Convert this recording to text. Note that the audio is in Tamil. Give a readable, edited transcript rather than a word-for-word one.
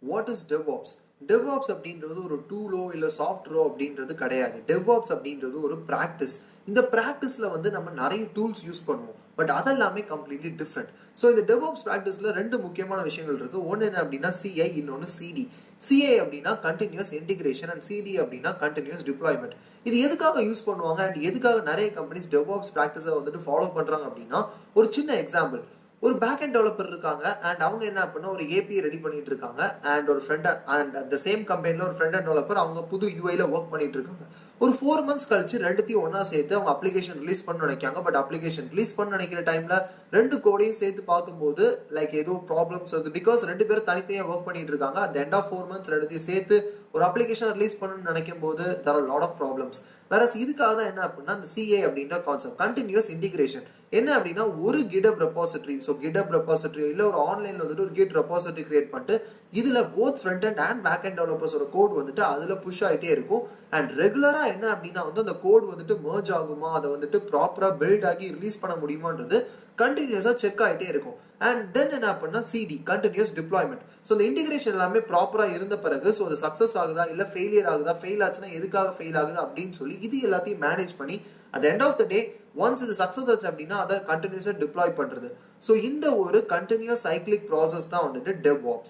What is DevOps? DevOps அப்படின்றது ஒரு டூலோ இல்ல சாஃப்ட்வேரோ அப்படின்றது கிடையாது. DevOps அப்படின்றது ஒரு பிராக்டிஸ். இந்த பிராக்டிஸ்ல வந்து நம்ம நிறைய டூல்ஸ் யூஸ் பண்ணுவோம். பட் அதெல்லாமே கம்ப்ளீட்லி டிஃப்ரெண்ட். ஸோ இந்த DevOps பிராக்டிஸ்ல ரெண்டு முக்கியமான விஷயங்கள் இருக்கு. ஒன்னு என்ன அப்படின்னா CI, இன்னொன்னு CD. CI அப்படின்னா கண்டினியூஸ் இன்டிகிரேஷன் அண்ட் CD அப்படின்னா கண்டினியூஸ் டிப்ளாய்மெண்ட். இது எதுக்காக யூஸ் பண்ணுவாங்க அண்ட் எதுக்காக நிறைய கம்பெனிஸ் DevOps பிராக்டிஸை வந்துட்டு ஃபாலோ பண்றாங்க அப்படின்னா ஒரு சின்ன எக்ஸாம்பிள். ஒரு பேக் அண்ட் டெவலப்பர் இருக்காங்க அண்ட் அவங்க என்ன பண்ண ஒரு ஏபிஐ ரெடி பண்ணிட்டு இருக்காங்க அண்ட் ஒரு ஃப்ரண்ட் அண்ட் அந்த சேம் கம்பெனில ஒரு ஃப்ரண்ட் அண்ட் டெவலப்பர் அவங்க புது யூஐல ஒர்க் பண்ணிட்டு இருக்காங்க. ஒரு 4 months கழிச்சு ரெண்டுத்தையும் ஒன்னா சேர்த்து அவங்க அப்ளிகேஷன் ரிலீஸ் பண்ண நினைக்காங்க. பட் அப்ளிகேஷன் ரிலீஸ் பண்ண நினைக்கிற டைம்ல ரெண்டு கோடையும் சேர்த்து பார்க்கும்போது லைக் ஏதோ ப்ராப்ளம்ஸ் வருது. பிகாஸ் ரெண்டு பேரும் தனித்தனியா ஒர்க் பண்ணிட்டு இருக்காங்க. அட் எண்ட் ஆஃப் 4 months ரெண்டுத்தையும் சேர்த்து ஒரு அப்ளிகேஷன் ரிலீஸ் பண்ணணும்னு நினைக்கும் போது there are a lot of problems. வேற இதுக்காக தான் என்ன அப்படின்னா இந்த CA அப்படின்ற கான்செப்ட் கண்டினியூஸ் இன்டிகிரேஷன் என்ன அப்படின்னா ஒரு GitHub repository, so GitHub repository இல்ல ஒரு ஆன்லைன்ல வந்துட்டு ஒரு Git ரெபாசிட்டரி கிரியேட் பண்ணிட்டு இதுல both front and and back and டெவலப்பர்ஸோட கோட் வந்துட்டு அதுல புஷ் ஆயிட்டே இருக்கும். அண்ட் ரெகுலரா என்ன அப்படின்னா வந்து அந்த கோட் வந்துட்டு மர்ஜ் ஆகுமா, அதை வந்துட்டு ப்ராப்பரா பில்ட் ஆகி ரிலீஸ் பண்ண முடியுமான்றது கண்டினியூஸா செக் ஆயிட்டே இருக்கும். அண்ட் தென் என்ன பண்ணா CD கண்டினியூஸ் டிப்ளாய்மெண்ட். ஸோ இந்த இன்டிகிரேஷன் எல்லாமே ப்ராப்பரா இருந்த பிறகு ஸோ அது சக்சஸ் ஆகுதா இல்ல ஃபெயிலியர் ஆகுதா, ஃபெயில் ஆச்சுன்னா எதுக்காக ஃபெயில் ஆகுது அப்படின்னு சொல்லி இது எல்லாத்தையும் மேனேஜ் பண்ணி at end of the day once இது சக்சஸ் ஆச்சு அப்படின்னா அதை கண்டினியூஸா டிப்ளாய் பண்றது. ஸோ இந்த ஒரு கண்டினியூஸ் சைக்கிளிக் ப்ராசஸ் தான் வந்துட்டு DevOps.